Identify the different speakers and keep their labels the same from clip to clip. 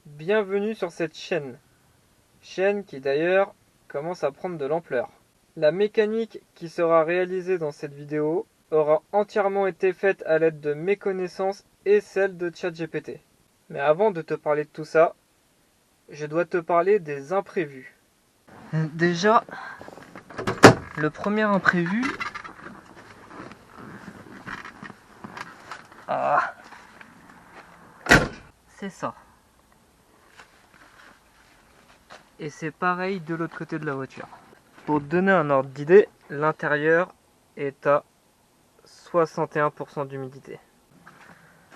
Speaker 1: Bienvenue sur cette chaîne qui d'ailleurs commence à prendre de l'ampleur. La mécanique qui sera réalisée dans cette vidéo aura entièrement été faite à l'aide de mes connaissances et celles de ChatGPT. Mais avant de te parler de tout ça, je dois te parler des imprévus. Déjà, le premier imprévu... c'est ça. Et c'est pareil de l'autre côté de la voiture. Pour te donner un ordre d'idée, l'intérieur est à 61% d'humidité.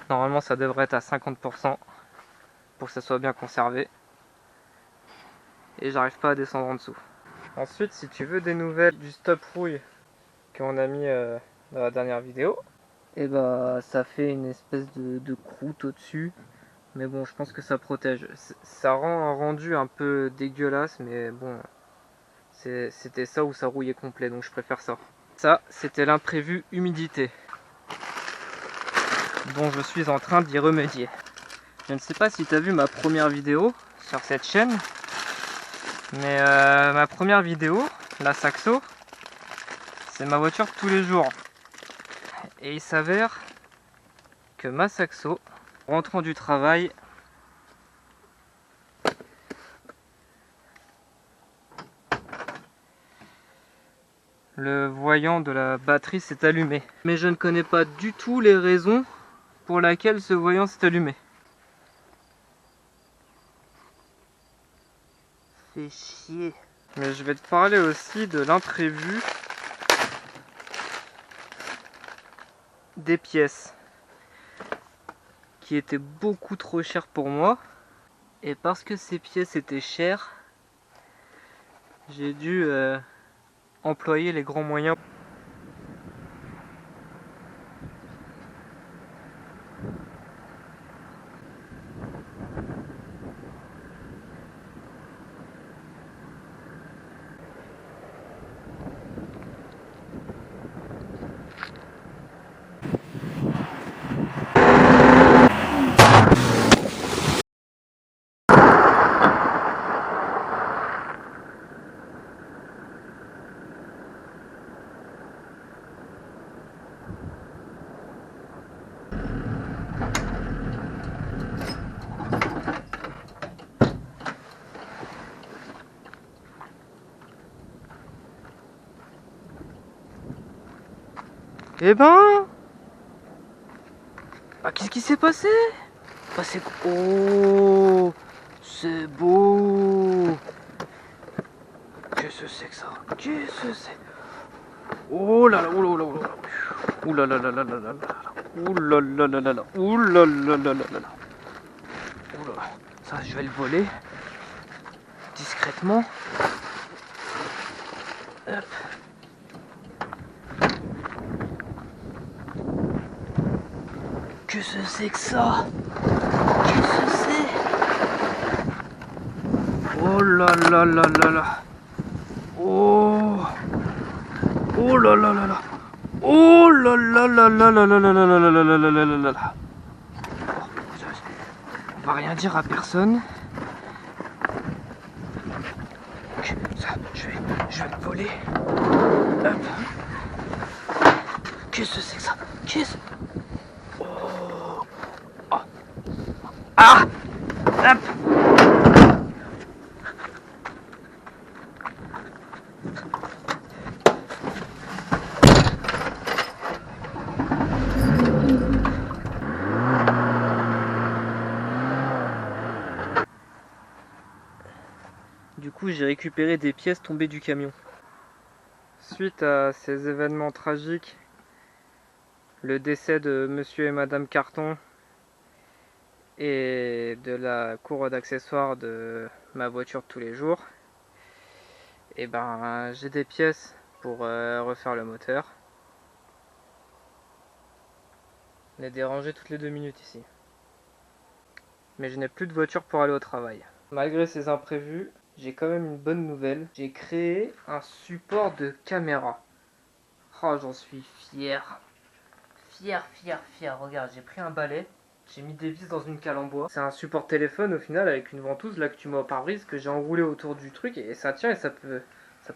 Speaker 1: Normalement ça devrait être à 50% pour que ça soit bien conservé. Et j'arrive pas à descendre en dessous. Ensuite, si tu veux des nouvelles du stop rouille qu'on a mis dans la dernière vidéo, et bah ça fait une espèce de croûte au-dessus. Mais bon, je pense que ça protège. Ça rend un rendu un peu dégueulasse, mais bon, c'était ça ou ça rouillait complet, donc je préfère ça. Ça, c'était l'imprévu humidité, dont je suis en train d'y remédier. Je ne sais pas si tu as vu ma première vidéo sur cette chaîne, mais ma première vidéo, la Saxo, c'est ma voiture de tous les jours. Et il s'avère que ma Saxo, rentrant du travail, le voyant de la batterie s'est allumé. Mais je ne connais pas du tout les raisons pour lesquelles ce voyant s'est allumé. Fait chier. Mais je vais te parler aussi de l'imprévu des pièces qui étaient beaucoup trop chères pour moi. Et parce que ces pièces étaient chères, j'ai dû employer les grands moyens. Eh ben, qu'est-ce qui s'est passé? Oh, c'est beau. Qu'est-ce que c'est que ça? Qu'est-ce que c'est? Oh là là, oh là là, oh là là. Ouh là là là là là là là. Ouh là là là là là. Ouh là là là là là là. Ouh là. Ça, je vais le voler discrètement. Hop. Qu'est-ce que c'est que ça? Qu'est-ce que c'est? Oh là là là là là. Oh. Oh là là là là. Oh là là là là là là là là là là là là là là. On va rien dire à personne. Ça, je vais le voler. Hop. Qu'est-ce que c'est que ça? Qu'est-ce? Oh. Oh. Ah. Hop. Du coup, j'ai récupéré des pièces tombées du camion. Suite à ces événements tragiques, le décès de monsieur et madame Carton et de la cour d'accessoires de ma voiture de tous les jours, et ben j'ai des pièces pour refaire le moteur. On est dérangé toutes les 2 minutes ici. Mais je n'ai plus de voiture pour aller au travail. Malgré ces imprévus, j'ai quand même une bonne nouvelle. J'ai créé un support de caméra. Oh, j'en suis fier. Fier. Regarde, j'ai pris un balai. J'ai mis des vis dans une cale en bois. C'est un support téléphone au final avec une ventouse là que tu mets au pare-brise que j'ai enroulé autour du truc et ça tient et ça peut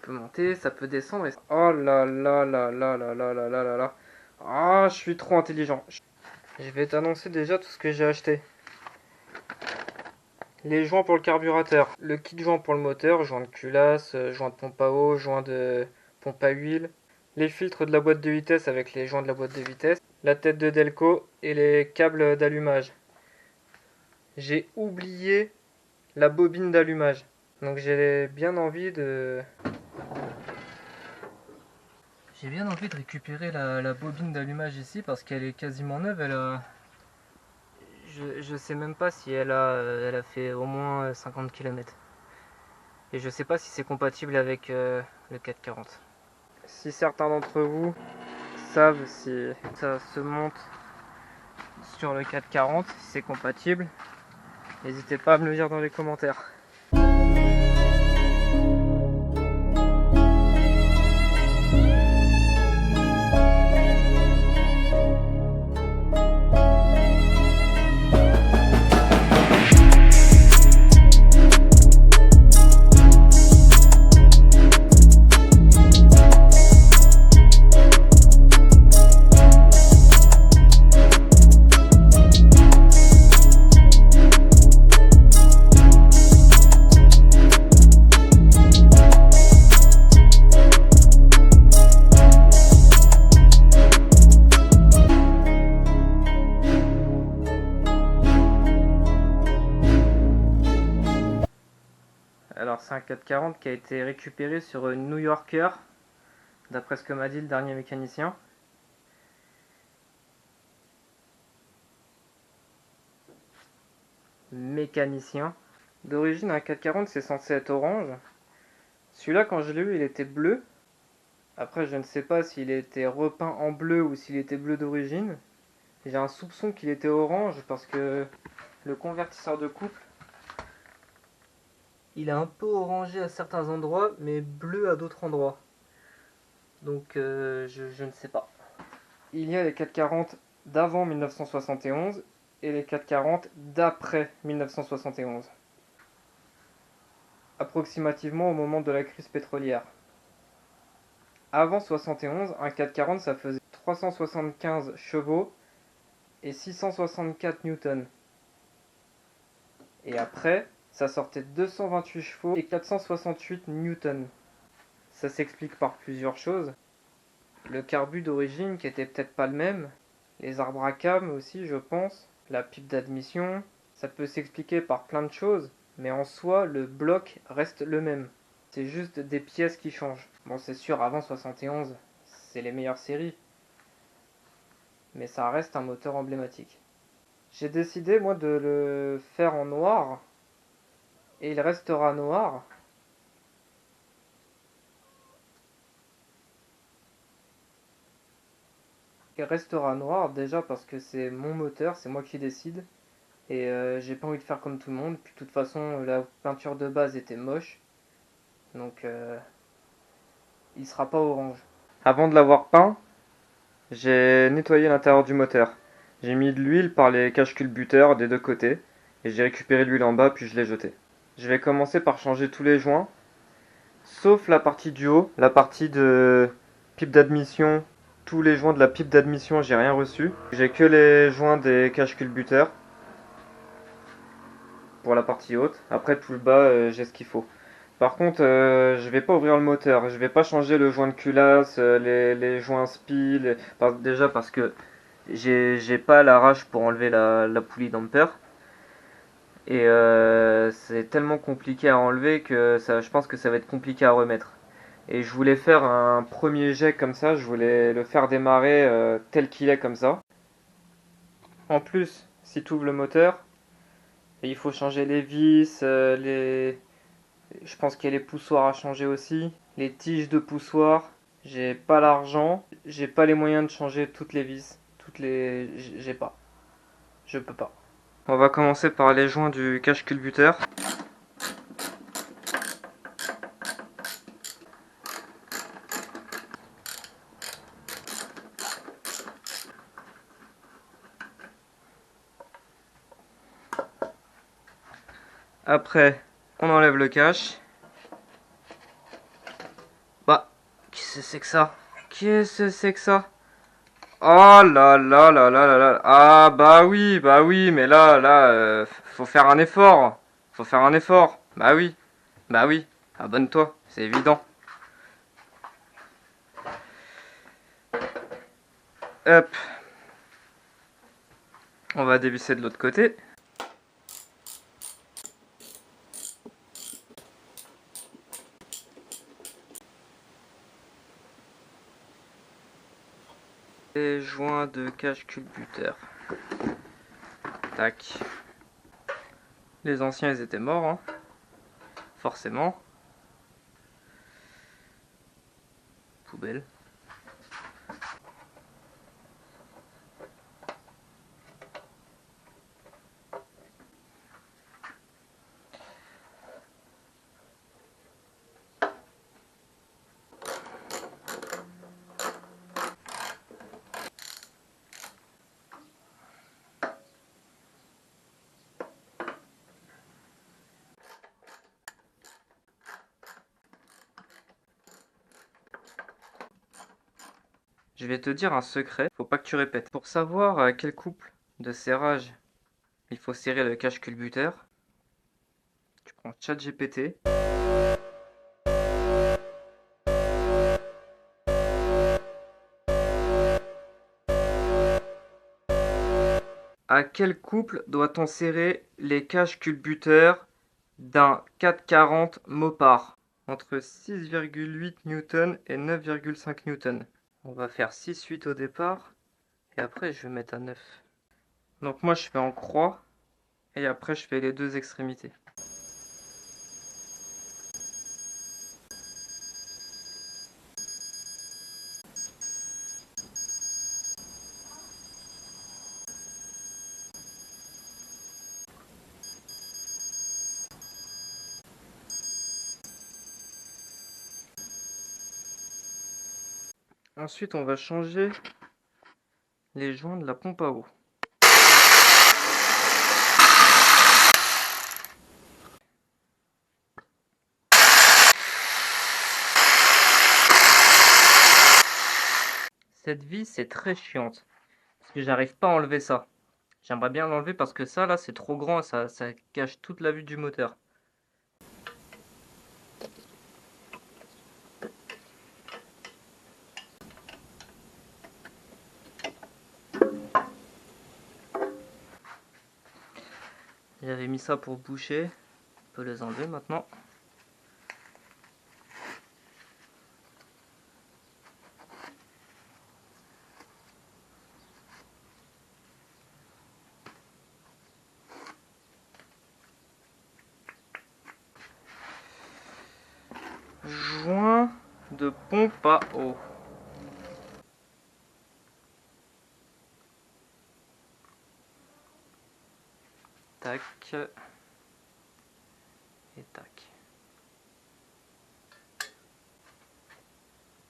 Speaker 1: monter, ça peut descendre. Oh là là là là là là là là là là. Ah, je suis trop intelligent. Je vais t'annoncer déjà tout ce que j'ai acheté. Les joints pour le carburateur, le kit joint pour le moteur, joint de culasse, joint de pompe à eau, joint de pompe à huile, les filtres de la boîte de vitesse avec les joints de la boîte de vitesse, la tête de Delco et les câbles d'allumage. J'ai oublié la bobine d'allumage. Donc j'ai bien envie de récupérer la bobine d'allumage ici parce qu'elle est quasiment neuve. Je sais même pas si elle a fait au moins 50 km. Et je sais pas si c'est compatible avec le 440. Si certains d'entre vous savent si ça se monte sur le 440, si c'est compatible, n'hésitez pas à me le dire dans les commentaires. Alors c'est un 440 qui a été récupéré sur une New Yorker, d'après ce que m'a dit le dernier mécanicien. D'origine un 440 c'est censé être orange. Celui-là quand je l'ai eu il était bleu. Après je ne sais pas s'il était repeint en bleu ou s'il était bleu d'origine. J'ai un soupçon qu'il était orange parce que le convertisseur de couple il est un peu orangé à certains endroits mais bleu à d'autres endroits. Donc je ne sais pas. Il y a les 440 d'avant 1971 et les 440 d'après 1971. Approximativement au moment de la crise pétrolière. Avant 71, un 440 ça faisait 375 chevaux et 664 newtons. Et après, ça sortait 228 chevaux et 468 newtons. Ça s'explique par plusieurs choses. Le carbu d'origine qui était peut-être pas le même, les arbres à cam aussi je pense, la pipe d'admission, ça peut s'expliquer par plein de choses, mais en soi le bloc reste le même. C'est juste des pièces qui changent. Bon c'est sûr avant 71, c'est les meilleures séries, mais ça reste un moteur emblématique. J'ai décidé moi de le faire en noir, et il restera noir. Il restera noir déjà parce que c'est mon moteur, c'est moi qui décide. Et j'ai pas envie de faire comme tout le monde. Puis de toute façon, la peinture de base était moche. Donc il sera pas orange. Avant de l'avoir peint, j'ai nettoyé l'intérieur du moteur. J'ai mis de l'huile par les caches-culbuteurs des deux côtés. Et j'ai récupéré l'huile en bas puis je l'ai jetée. Je vais commencer par changer tous les joints. Sauf la partie du haut, la partie de pipe d'admission. Tous les joints de la pipe d'admission, j'ai rien reçu. J'ai que les joints des caches-culbuteurs. Pour la partie haute. Après tout le bas, j'ai ce qu'il faut. Par contre, je vais pas ouvrir le moteur. Je vais pas changer le joint de culasse, les joints spi. Déjà parce que j'ai pas l'arrache pour enlever la poulie damper. Et c'est tellement compliqué à enlever que je pense que ça va être compliqué à remettre. Et je voulais faire un premier jet comme ça. Je voulais le faire démarrer tel qu'il est comme ça. En plus, si tu ouvres le moteur, il faut changer les vis, je pense qu'il y a les poussoirs à changer aussi, les tiges de poussoirs. J'ai pas l'argent, j'ai pas les moyens de changer toutes les vis, j'ai pas. Je peux pas. On va commencer par les joints du cache-culbuteur. Après, on enlève le cache. Bah, qu'est-ce que c'est que ça? Qu'est-ce que c'est que ça? Oh là là là là là là. Ah bah oui, mais faut faire un effort. Faut faire un effort. Bah oui. Abonne-toi, c'est évident. Hop, on va dévisser de l'autre côté. Les joints de cache culbuteur. Tac. Les anciens, ils étaient morts, hein. Forcément. Poubelle. Je vais te dire un secret, faut pas que tu répètes. Pour savoir à quel couple de serrage il faut serrer le cache culbuteur, tu prends ChatGPT. À quel couple doit-on serrer les caches culbuteurs d'un 440 Mopar? Entre 6,8 N et 9,5 N. On va faire 6,8 au départ et après je vais mettre à 9. Donc moi je fais en croix et après je fais les deux extrémités. Ensuite on va changer les joints de la pompe à eau. Cette vis c'est très chiante parce que j'arrive pas à enlever ça. J'aimerais bien l'enlever parce que ça là c'est trop grand et ça cache toute la vue du moteur. J'avais mis ça pour boucher. On peut les enlever maintenant. Joint de pompe à eau. Tac. Et tac.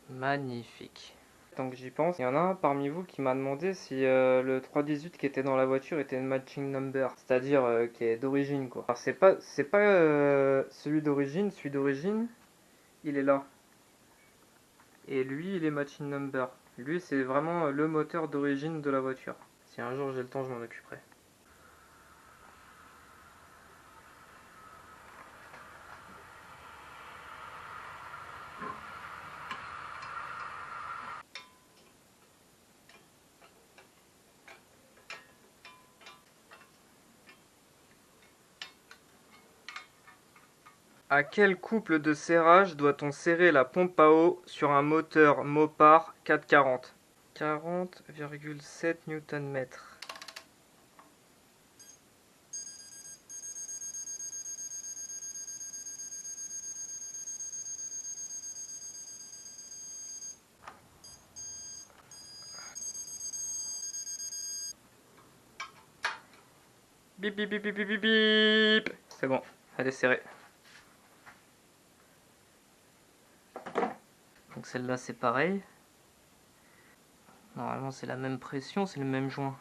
Speaker 1: Magnifique. Tant que j'y pense, il y en a un parmi vous qui m'a demandé si le 318 qui était dans la voiture était une matching number, c'est-à-dire qui est d'origine quoi. Alors c'est pas celui d'origine, il est là. Et lui, il est matching number. Lui, c'est vraiment le moteur d'origine de la voiture. Si un jour j'ai le temps, je m'en occuperai. À quel couple de serrage doit-on serrer la pompe à eau sur un moteur Mopar 440? 40,7 Nm. Bip bip bip bip bip bip bip. C'est bon, elle est serrée. Donc celle-là c'est pareil. Normalement c'est la même pression, c'est le même joint.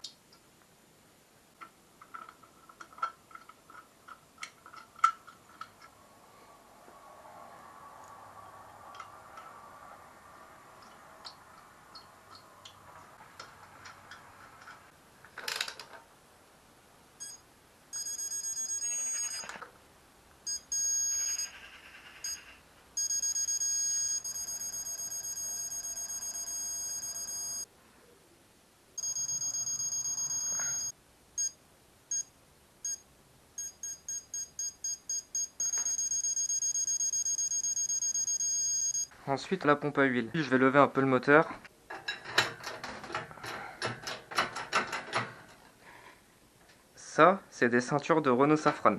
Speaker 1: Ensuite, la pompe à huile. Je vais lever un peu le moteur. Ça, c'est des ceintures de Renault Safran.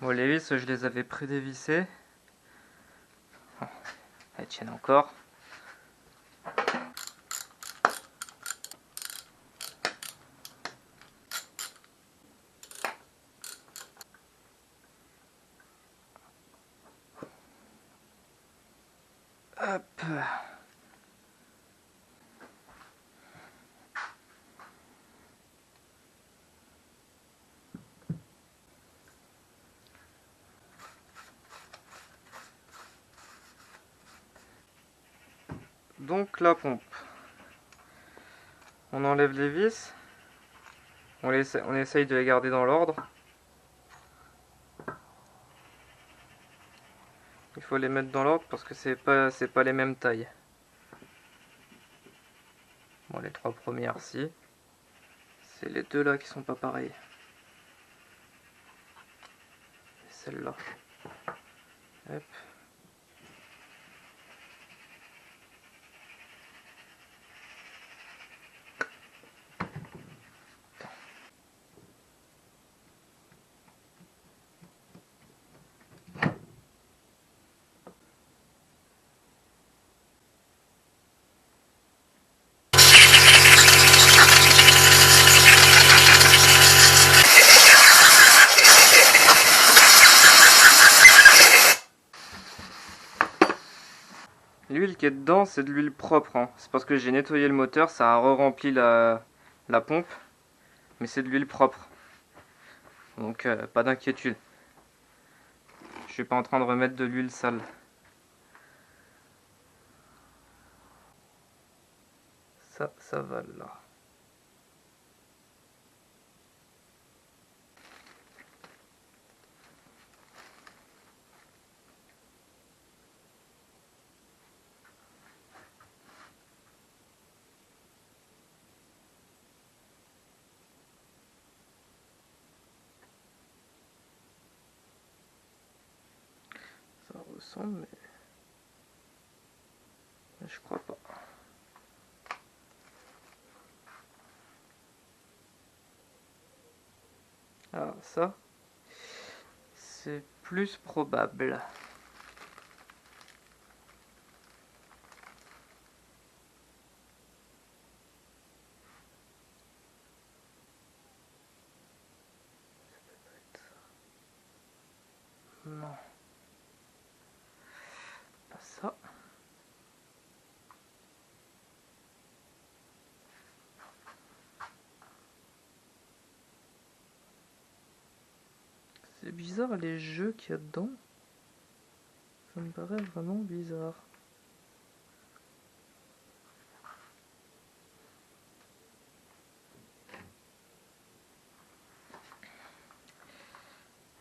Speaker 1: Bon, les vis, je les avais prédévissées. Elles tiennent encore. Hop. Donc la pompe. On enlève les vis. On essaye de les garder dans l'ordre. Il faut les mettre dans l'ordre parce que c'est pas les mêmes tailles. Bon, les trois premières, si. C'est les deux là qui sont pas pareilles. Et celle-là. Hop. L'huile qui est dedans, c'est de l'huile propre. Hein. C'est parce que j'ai nettoyé le moteur, ça a re-rempli la pompe. Mais c'est de l'huile propre. Donc pas d'inquiétude. Je suis pas en train de remettre de l'huile sale. Ça va là. Ça ressemble, mais je crois pas. Ah, ça, c'est plus probable. Non. Pas ça. C'est bizarre les jeux qu'il y a dedans. Ça me paraît vraiment bizarre.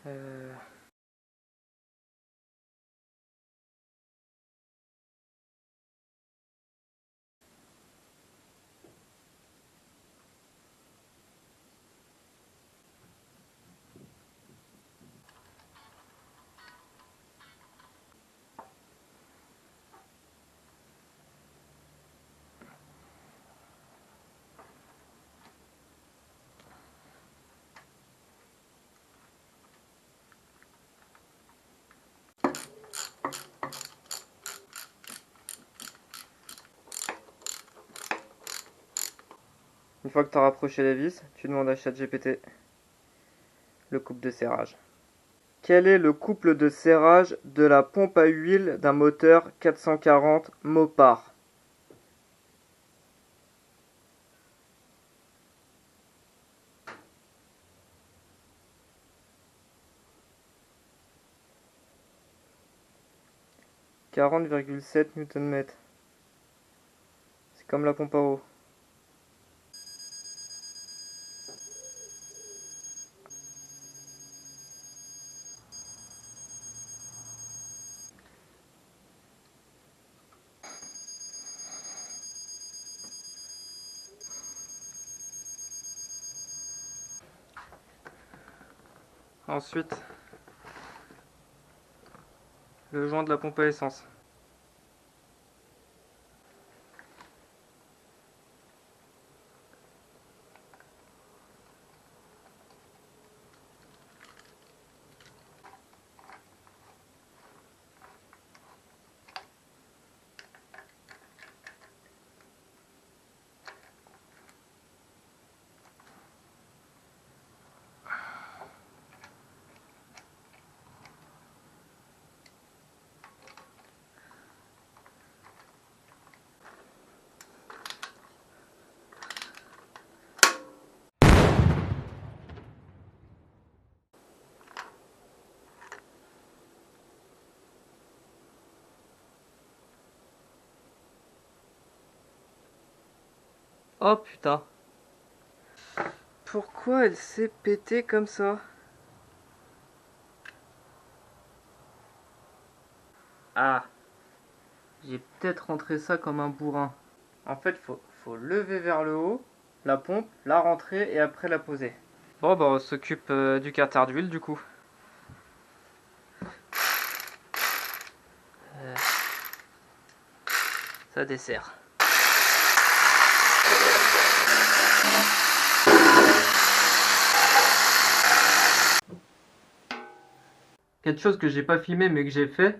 Speaker 1: Euh... Une fois que tu as rapproché les vis, tu demandes à ChatGPT le couple de serrage. Quel est le couple de serrage de la pompe à huile d'un moteur 440 Mopar? « 40,7 Nm. C'est comme la pompe à eau. Ensuite, le joint de la pompe à essence. Oh putain. Pourquoi elle s'est pétée comme ça? Ah. J'ai peut-être rentré ça comme un bourrin. En fait, faut lever vers le haut la pompe, la rentrer et après la poser. Bon bah on s'occupe du carter d'huile du coup. Ça dessert. Quelque chose que j'ai pas filmé mais que j'ai fait,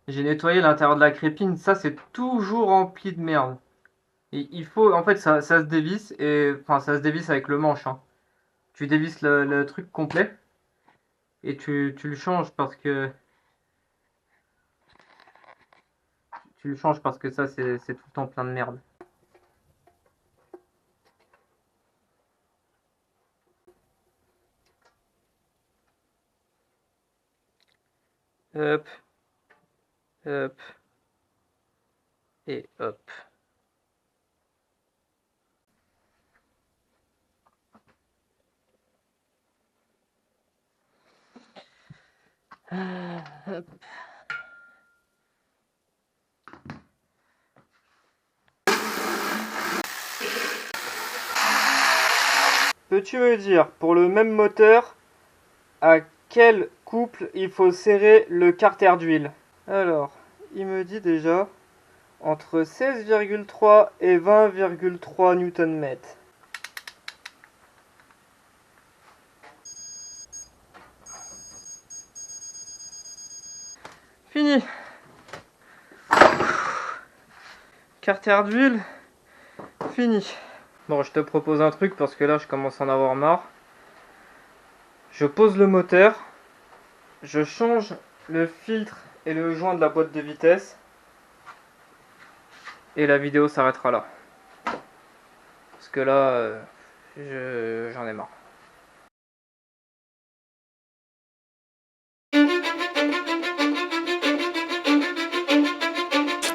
Speaker 1: j'ai nettoyé l'intérieur de la crépine. Ça c'est toujours rempli de merde. Et il faut, en fait ça se dévisse et enfin ça se dévisse avec le manche. Hein. Tu dévisses le truc complet et tu le changes parce que ça c'est tout le temps plein de merde. Hop, hop, et hop. Hop. Peux-tu me dire, pour le même moteur, à quel couple il faut serrer le carter d'huile? Alors, il me dit déjà entre 16,3 et 20,3 Nm. Fini. Carter d'huile, fini. Bon, je te propose un truc parce que là, je commence à en avoir marre. Je pose le moteur, je change le filtre et le joint de la boîte de vitesse et la vidéo s'arrêtera là. Parce que là, j'en ai marre.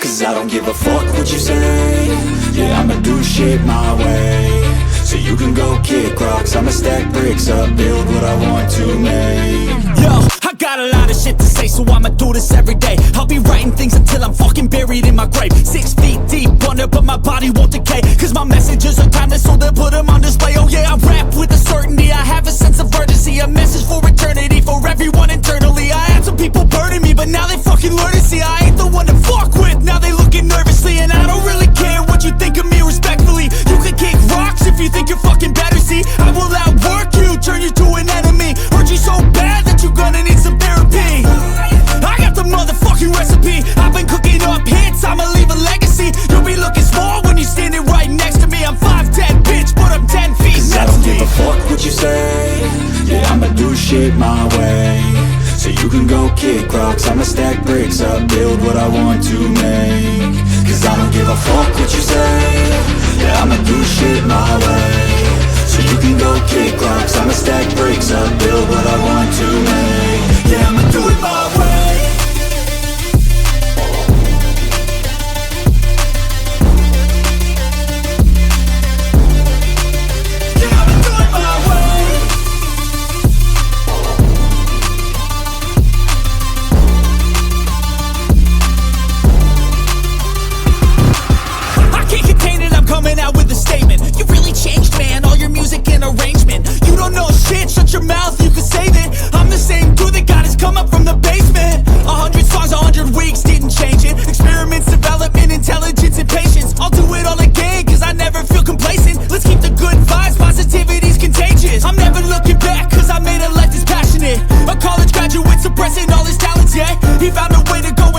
Speaker 2: Cause I don't give a fuck what you say. Yeah, I'ma do shit my way. So you can go kick rocks, I'ma stack bricks up, build what I want to make. Yo, I got a lot of shit to say, so I'ma do this every day. I'll be writing things until I'm fucking buried in my grave. 6 feet deep under, but my body won't decay. Cause my messages are timeless, so they'll put them on display. Oh yeah, I rap with a certainty, I have a sense of urgency. A message for eternity, for everyone internally. I had some people burning me, but now they fucking learn to see I ain't the one to fuck with. Now they looking nervously, and I don't really care what you think of me respectfully. You can kick rocks if you think you're fucking better, see. I will outwork you, turn you to an enemy. Hurt you so bad that you're gonna need some therapy. I got the motherfucking recipe. I've been cooking up hits, I'ma leave a legacy. You'll be looking small when you're standing right next to me. I'm 5'10", bitch, but I'm 10 feet next to me. I don't give a fuck what you say. Yeah, I'ma do shit my way. So you can go kick rocks, I'ma stack bricks up, build what I want to make. Cause I don't give a fuck what you say. Yeah, I'ma do shit my way. So you can go kick rocks, I'ma stack bricks up, build what I want to make. Yeah, I'ma do it my way. Shut your mouth, you can save it. I'm the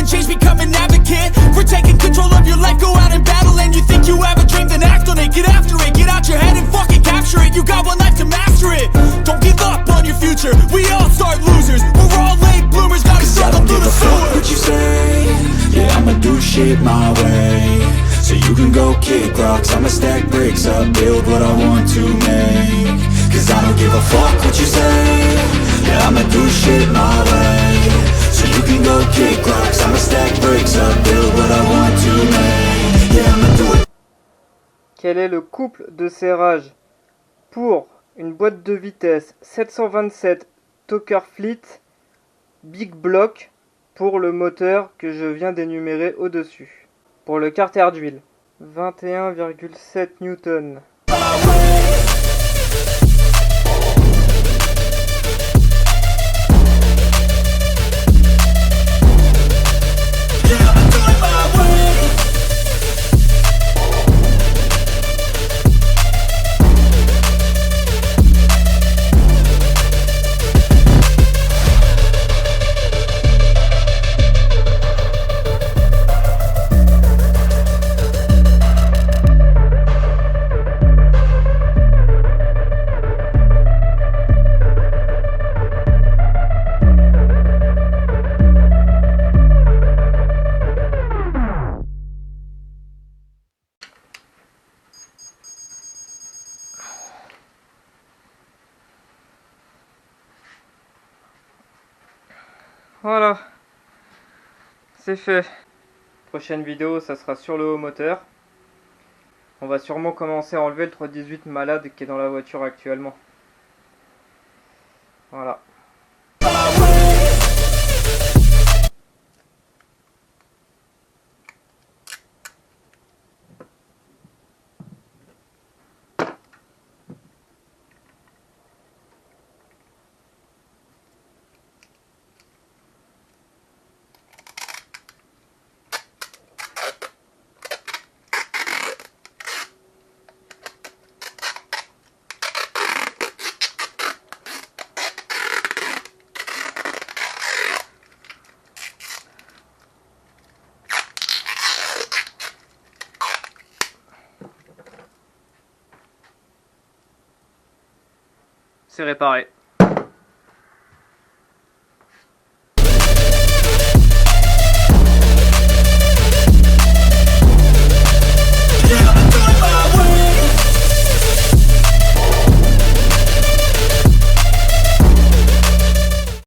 Speaker 2: change, become an advocate for taking control of your life. Go out and battle, and you think you have a dream, then act on it. Get after it, get out your head and fucking capture it. You got one life to master it. Don't give up on your future. We all start losers. We're all late bloomers. Gotta struggle through the sewer.
Speaker 3: What you say? Yeah, I'ma do shit my way. So you can go kick rocks, I'ma stack bricks up, build what I want to make. Cause I don't give a fuck what you say. Yeah, I'ma do shit my way. So you can go kick rocks, I'ma stack bricks up, build what I want to make. Yeah, I'ma do it.
Speaker 1: Quel est le couple de serrage pour une boîte de vitesse 727 Talker Fleet Big Block pour le moteur que je viens d'énumérer au-dessus? Pour le carter d'huile, 21,7 Newton. Voilà, c'est fait. Prochaine vidéo, ça sera sur le haut moteur. On va sûrement commencer à enlever le 318 malade qui est dans la voiture actuellement. Voilà. C'est réparé.